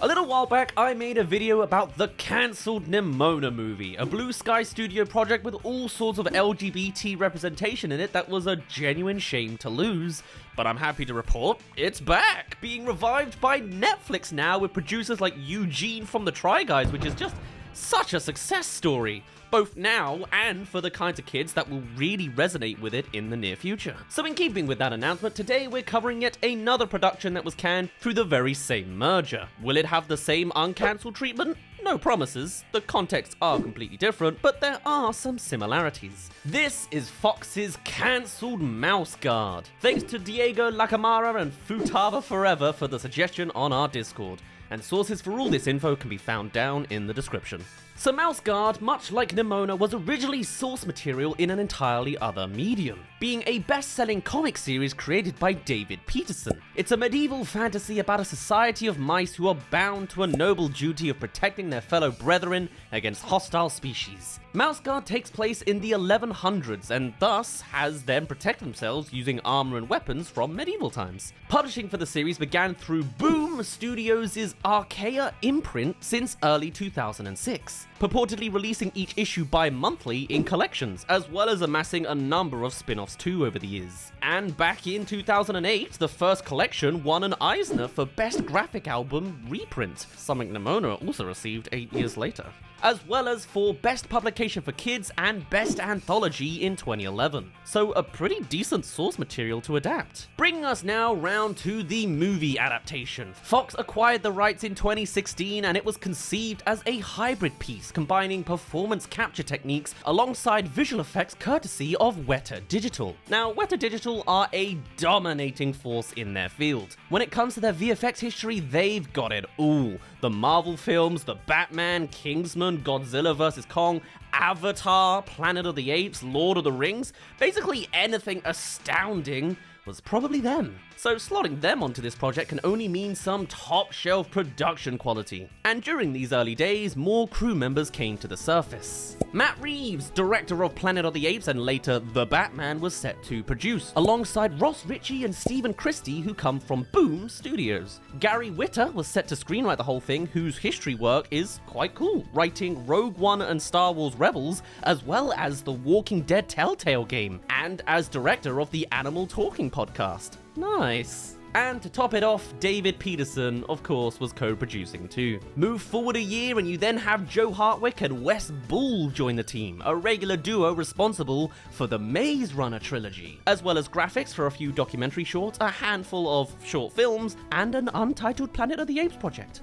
A little while back, I made a video about the Cancelled Nimona movie, a Blue Sky Studio project with all sorts of LGBT representation in it that was a genuine shame to lose. But I'm happy to report it's back, being revived by Netflix now with producers like Eugene from the Try Guys, which is just such a success story, both now and for the kinds of kids that will really resonate with it in the near future. So in keeping with that announcement, today we're covering yet another production that was canned through the very same merger. Will it have the same uncancelled treatment? No promises, the contexts are completely different, but there are some similarities. This is Fox's cancelled Mouse Guard. Thanks to Diego Lacamara and Futaba Forever for the suggestion on our Discord, and sources for all this info can be found down in the description. So Mouse Guard, much like Nimona, was originally source material in an entirely other medium, being a best-selling comic series created by David Peterson. It's a medieval fantasy about a society of mice who are bound to a noble duty of protecting their fellow brethren against hostile species. Mouse Guard takes place in the 1100s and thus has them protect themselves using armor and weapons from medieval times. Publishing for the series began through Boom Studios' Archaea imprint since early 2006, purportedly releasing each issue bi-monthly in collections, as well as amassing a number of spin-offs too over the years. And back in 2008, the first collection won an Eisner for Best Graphic Album reprint, something Nimona also received 8 years later, as well as for Best Publication for Kids and Best Anthology in 2011. So a pretty decent source material to adapt. Bringing us now round to the movie adaptation. Fox acquired the rights in 2016 and it was conceived as a hybrid piece combining performance capture techniques alongside visual effects courtesy of Weta Digital. Now, Weta Digital are a dominating force in their field. When it comes to their VFX history, they've got it all. The Marvel films, the Batman, Kingsman, Godzilla vs. Kong, Avatar, Planet of the Apes, Lord of the Rings, basically anything astounding was probably them. So slotting them onto this project can only mean some top-shelf production quality. And during these early days, more crew members came to the surface. Matt Reeves, director of Planet of the Apes and later The Batman, was set to produce, alongside Ross Ritchie and Stephen Christie, who come from Boom Studios. Gary Whitta was set to screenwrite the whole thing, whose history work is quite cool, writing Rogue One and Star Wars Rebels, as well as the Walking Dead Telltale game, and as director of the Animal Talking podcast. Nice. And to top it off, David Peterson, of course, was co-producing too. Move forward a year and you then have Joe Hartwick and Wes Bull join the team, a regular duo responsible for the Maze Runner trilogy, as well as graphics for a few documentary shorts, a handful of short films, and an untitled Planet of the Apes project.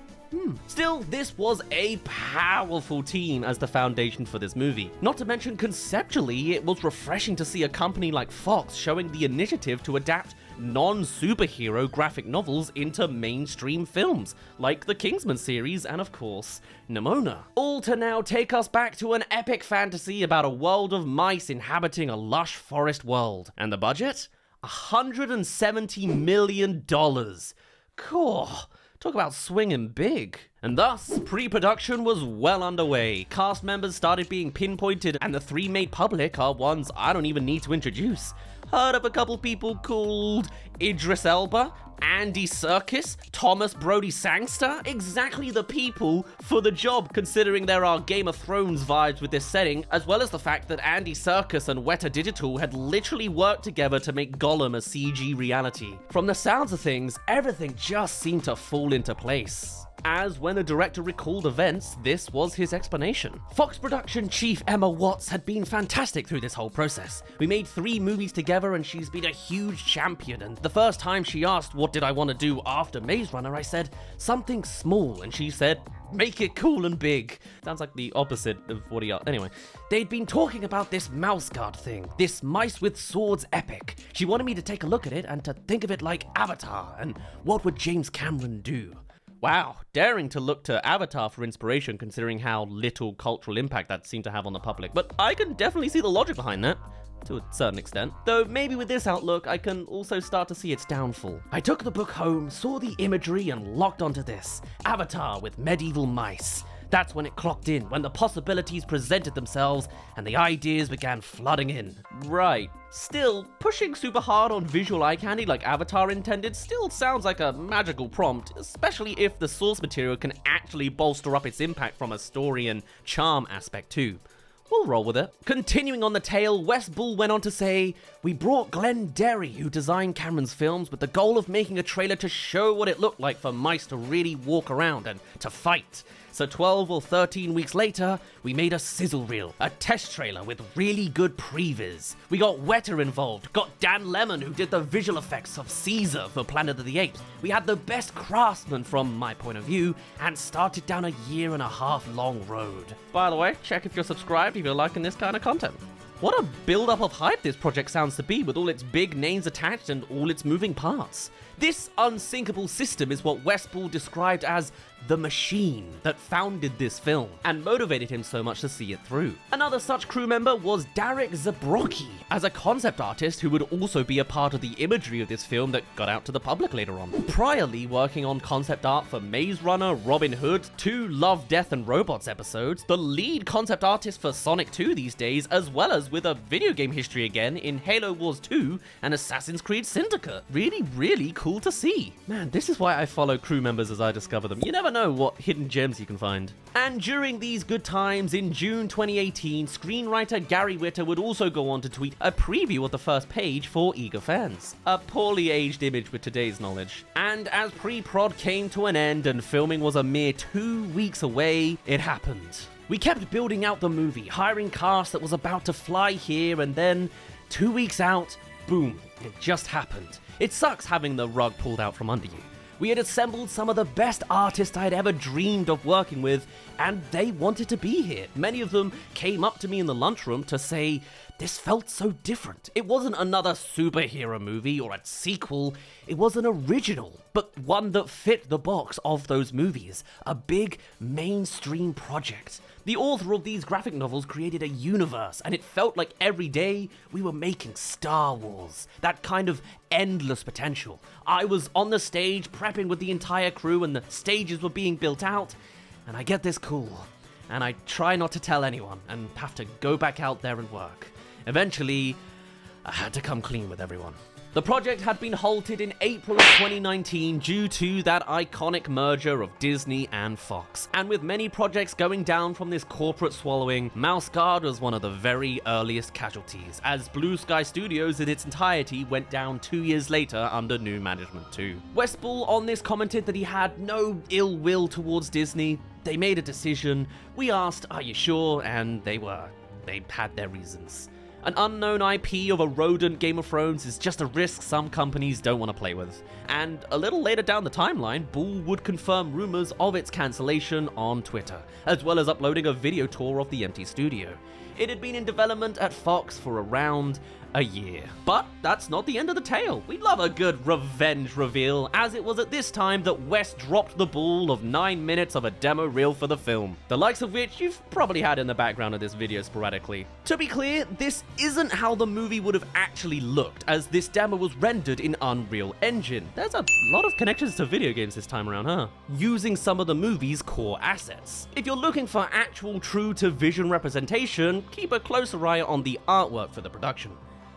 Still, this was a powerful team as the foundation for this movie. Not to mention, conceptually, it was refreshing to see a company like Fox showing the initiative to adapt non-superhero graphic novels into mainstream films, like the Kingsman series and, of course, Nimona. All to now take us back to an epic fantasy about a world of mice inhabiting a lush forest world. And the budget? $170 million. Cool. Talk about swinging big. And thus, pre-production was well underway. Cast members started being pinpointed, and the three made public are ones I don't even need to introduce. Heard of a couple people called Idris Elba, Andy Serkis, Thomas Brody Sangster? Exactly the people for the job, considering there are Game of Thrones vibes with this setting, as well as the fact that Andy Serkis and Weta Digital had literally worked together to make Gollum a CG reality. From the sounds of things, everything just seemed to fall into place. As when the director recalled events, this was his explanation. Fox production chief Emma Watts had been fantastic through this whole process. We made 3 movies together and she's been a huge champion, and the first time she asked what did I want to do after Maze Runner, I said something small, and she said make it cool and big. Sounds like the opposite of what he asked. Anyway, they'd been talking about this Mouse Guard thing, this Mice with Swords epic. She wanted me to take a look at it and to think of it like Avatar, and what would James Cameron do? Wow, daring to look to Avatar for inspiration considering how little cultural impact that seemed to have on the public, but I can definitely see the logic behind that, to a certain extent. Though maybe with this outlook, I can also start to see its downfall. I took the book home, saw the imagery, and locked onto this. Avatar with medieval mice. That's when it clocked in, when the possibilities presented themselves and the ideas began flooding in. Right. Still, pushing super hard on visual eye candy like Avatar intended still sounds like a magical prompt, especially if the source material can actually bolster up its impact from a story and charm aspect too. We'll roll with it. Continuing on the tale, West Bull went on to say, "We brought Glenn Derry, who designed Cameron's films, with the goal of making a trailer to show what it looked like for mice to really walk around and to fight. So 12 or 13 weeks later, we made a sizzle reel, a test trailer with really good previs. We got Weta involved, got Dan Lemon who did the visual effects of Caesar for Planet of the Apes. We had the best craftsmen from my point of view, and started down a 1.5-year long road." By the way, check if you're subscribed if you're liking this kind of content. What a build-up of hype this project sounds to be, with all its big names attached and all its moving parts. This unsinkable system is what West Bull described as the machine that founded this film and motivated him so much to see it through. Another such crew member was Darek Zabrocki, as a concept artist who would also be a part of the imagery of this film that got out to the public later on. Priorly working on concept art for Maze Runner, Robin Hood, 2 Love, Death and Robots episodes, the lead concept artist for Sonic 2 these days, as well as with a video game history again in Halo Wars 2 and Assassin's Creed Syndicate. Really cool to see. Man, this is why I follow crew members as I discover them. You never know what hidden gems you can find. And during these good times, in June 2018, screenwriter Gary Whitta would also go on to tweet a preview of the first page for eager fans. A poorly aged image with today's knowledge. And as pre-prod came to an end and filming was a mere 2 weeks away, it happened. We kept building out the movie, hiring cast that was about to fly here, and then 2 weeks out, boom, it just happened. It sucks having the rug pulled out from under you. We had assembled some of the best artists I had ever dreamed of working with, and they wanted to be here. Many of them came up to me in the lunchroom to say, this felt so different. It wasn't another superhero movie or a sequel, it was an original, but one that fit the box of those movies. A big mainstream project. The author of these graphic novels created a universe, and it felt like every day we were making Star Wars. That kind of endless potential. I was on the stage prepping with the entire crew, and the stages were being built out, and I get this call, and I try not to tell anyone, and have to go back out there and work. Eventually, I had to come clean with everyone. The project had been halted in April of 2019 due to that iconic merger of Disney and Fox. And with many projects going down from this corporate swallowing, Mouse Guard was one of the very earliest casualties, as Blue Sky Studios in its entirety went down 2 years later under new management too. West Bull on this commented that he had no ill will towards Disney. They made a decision. We asked, "Are you sure?" And they were. They had their reasons. An unknown IP of a rodent Game of Thrones is just a risk some companies don't want to play with. And a little later down the timeline, Bull would confirm rumors of its cancellation on Twitter, as well as uploading a video tour of the empty studio. It had been in development at Fox for around a year. But that's not the end of the tale. We love a good revenge reveal, as it was at this time that West dropped the ball of 9 minutes of a demo reel for the film, the likes of which you've probably had in the background of this video sporadically. To be clear, this isn't how the movie would have actually looked, as this demo was rendered in Unreal Engine. There's a lot of connections to video games this time around, huh? Using some of the movie's core assets. If you're looking for actual true-to-vision representation, keep a closer eye on the artwork for the production.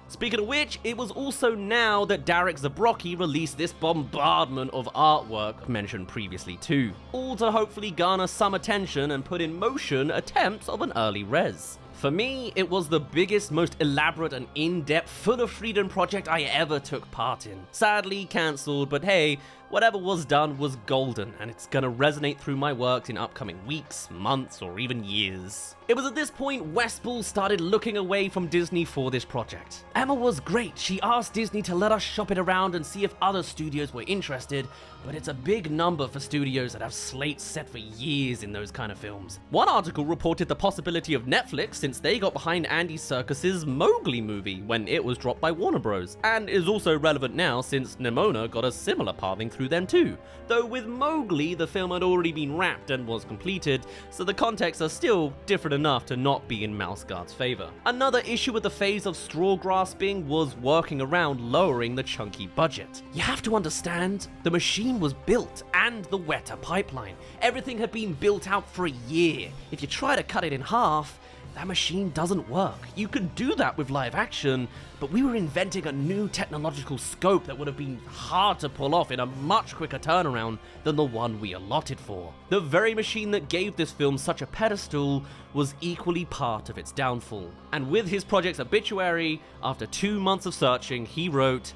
Speaking of which, it was also now that Darek Zabrocki released this bombardment of artwork mentioned previously too, all to hopefully garner some attention and put in motion attempts of an early res. For me, it was the biggest, most elaborate and in-depth, full of freedom project I ever took part in. Sadly cancelled, but hey, whatever was done was golden, and it's gonna resonate through my works in upcoming weeks, months, or even years. It was at this point West Bull started looking away from Disney for this project. Emma was great. She asked Disney to let us shop it around and see if other studios were interested, but it's a big number for studios that have slates set for years in those kind of films. One article reported the possibility of Netflix since they got behind Andy Serkis's Mowgli movie when it was dropped by Warner Bros, and is also relevant now since Nimona got a similar pathing through them too. Though with Mowgli, the film had already been wrapped and was completed, so the contexts are still different enough to not be in Mouseguard's favor. Another issue with the phase of straw grasping was working around lowering the chunky budget. You have to understand, the machine was built and the Weta pipeline. Everything had been built out for a year. If you try to cut it in half, that machine doesn't work. You could do that with live action, but we were inventing a new technological scope that would have been hard to pull off in a much quicker turnaround than the one we allotted for. The very machine that gave this film such a pedestal was equally part of its downfall. And with his project's obituary, after 2 months of searching, he wrote,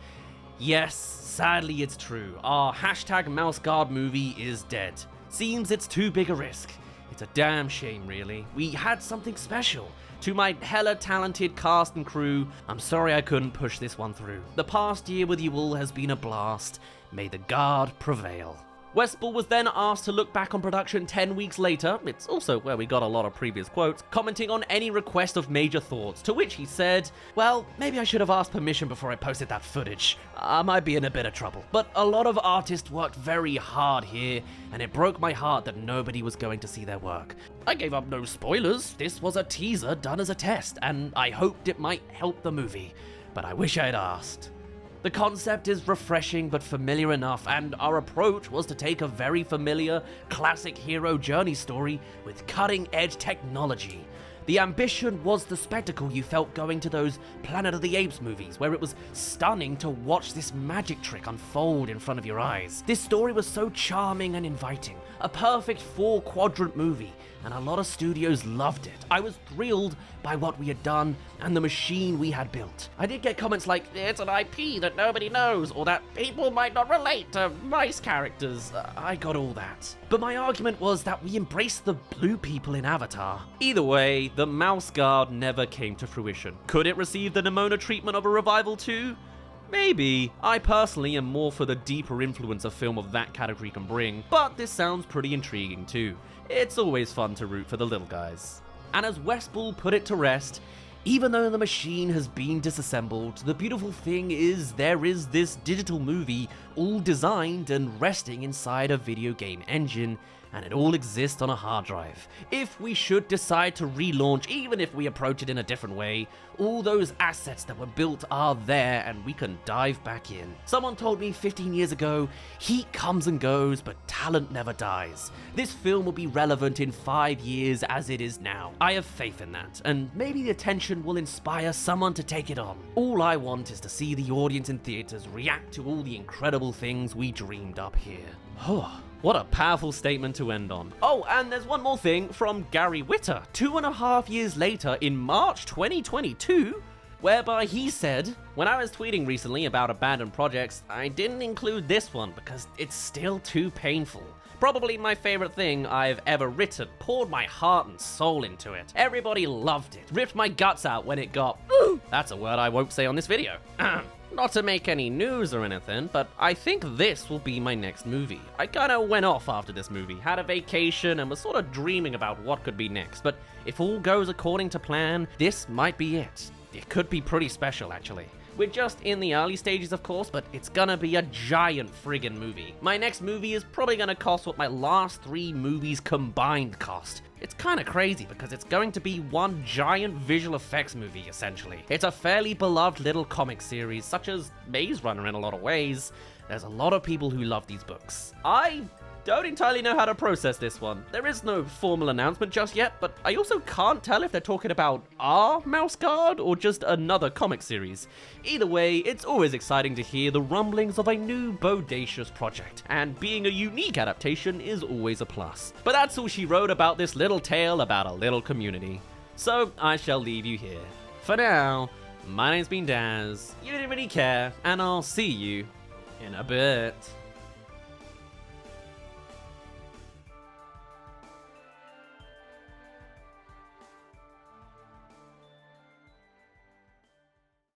"Yes, sadly it's true. Our #MouseGuard movie is dead. Seems it's too big a risk. It's a damn shame, really. We had something special. To my hella talented cast and crew, I'm sorry I couldn't push this one through. The past year with you all has been a blast. May the guard prevail." Westball was then asked to look back on production 10 weeks later, it's also where we got a lot of previous quotes, commenting on any request of major thoughts, to which he said, "Well, maybe I should have asked permission before I posted that footage. I might be in a bit of trouble. But a lot of artists worked very hard here, and it broke my heart that nobody was going to see their work. I gave up no spoilers. This was a teaser done as a test, and I hoped it might help the movie. But I wish I'd asked." The concept is refreshing but familiar enough, and our approach was to take a very familiar, classic hero journey story with cutting-edge technology. The ambition was the spectacle you felt going to those Planet of the Apes movies, where it was stunning to watch this magic trick unfold in front of your eyes. This story was so charming and inviting, a perfect 4-quadrant movie, and a lot of studios loved it. I was thrilled by what we had done and the machine we had built. I did get comments like, "It's an IP that nobody knows," or that people might not relate to mice characters. I got all that. But my argument was that we embraced the blue people in Avatar. Either way, the Mouse Guard never came to fruition. Could it receive the Nimona treatment of a revival too? Maybe. I personally am more for the deeper influence a film of that category can bring, but this sounds pretty intriguing too. It's always fun to root for the little guys. And as Westball put it to rest, even though the machine has been disassembled, the beautiful thing is there is this digital movie all designed and resting inside a video game engine, and it all exists on a hard drive. If we should decide to relaunch, even if we approach it in a different way, all those assets that were built are there and we can dive back in. Someone told me 15 years ago, heat comes and goes, but talent never dies. This film will be relevant in 5 years as it is now. I have faith in that, and maybe the attention will inspire someone to take it on. All I want is to see the audience in theaters react to all the incredible things we dreamed up here. What a powerful statement to end on. Oh, and there's one more thing from Gary Witter, 2.5 years later in March 2022, whereby he said, "When I was tweeting recently about abandoned projects, I didn't include this one because it's still too painful. Probably my favorite thing I've ever written, poured my heart and soul into it. Everybody loved it, ripped my guts out when it got, that's a word I won't say on this video. Not to make any news or anything, but I think this will be my next movie. I kinda went off after this movie, had a vacation and was sort of dreaming about what could be next, but if all goes according to plan, this might be it. It could be pretty special actually. We're just in the early stages of course, but it's gonna be a giant friggin' movie. My next movie is probably gonna cost what my last 3 movies combined cost. It's kinda crazy because it's going to be one giant visual effects movie essentially. It's a fairly beloved little comic series such as Maze Runner in a lot of ways. There's a lot of people who love these books. I don't entirely know how to process this one. There is no formal announcement just yet, but I also can't tell if they're talking about our Mouse Guard or just another comic series. Either way, it's always exciting to hear the rumblings of a new bodacious project, and being a unique adaptation is always a plus. But that's all she wrote about this little tale about a little community. So I shall leave you here. For now, my name's been Dazz, you didn't really care, and I'll see you in a bit.